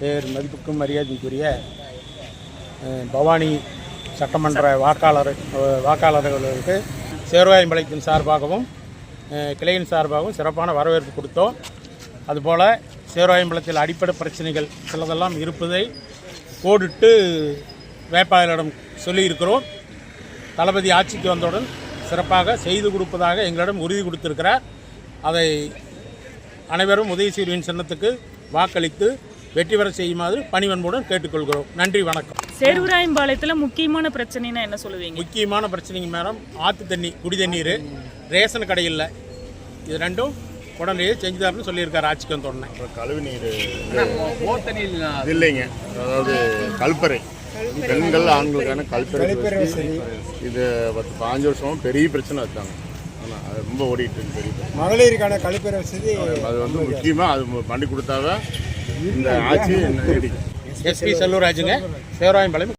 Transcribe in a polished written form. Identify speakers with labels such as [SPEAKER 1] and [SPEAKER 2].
[SPEAKER 1] மதிப்புக்கும் மரியாதைக்குரிய பவானி சட்டமன்ற வாக்காளர்களுக்கு சேர்வாயம்பாளையத்தின் சார்பாகவும் கிளையின் சார்பாகவும் சிறப்பான வரவேற்பு கொடுத்தோம். அதுபோல் சேர்வாயம்பாளையத்தில் அடிப்படை பிரச்சனைகள் சிலதெல்லாம் இருப்பதை கோடிட்டு வேட்பாளரிடம் சொல்லியிருக்கிறோம். தளபதி ஆட்சிக்கு வந்தவுடன் சிறப்பாக செய்து கொடுப்பதாக எங்களிடம் உறுதி கொடுத்திருக்கிறார். அதை அனைவரும் உதயசூரியன் சின்னத்துக்கு வாக்களித்து வெற்றி பெற செய்யுமாறு பணிவன்புடன் கேட்டுக்கொள்கிறோம். நன்றி, வணக்கம்.
[SPEAKER 2] சேர்வராயம்பாளையத்தில் முக்கியமான பிரச்சனைனா என்ன சொல்லுவீங்க?
[SPEAKER 1] முக்கியமான பிரச்சனைங்க மேடம், ஆற்று தண்ணி, குடி தண்ணீர், ரேஷன் கடை இல்லை. இது ரெண்டும் உடனே செஞ்சு தரணும்னு சொல்லியிருக்காரு ஆட்சிக்கு வந்த உடனே.
[SPEAKER 3] கழிவு நீர் இல்லைங்க, அதாவது கல்பறை, பெண்கள் ஆண்களுக்கான கல்பறை இது 15 வருஷமும் பெரிய பிரச்சனை வச்சாங்க. ஆனால் அது ரொம்ப ஓடிட்டு இருக்கு. பெரிய
[SPEAKER 4] மகளிருக்கான கழிப்பறை வசதி
[SPEAKER 3] அது வந்து முக்கியமாக அது பண்ணி கொடுத்தாவே இந்த ஆட்சி நீடிக்கும்.
[SPEAKER 1] எஸ்பி செல்லூராஜுங்க, சேர்வாயம்பாளையம்.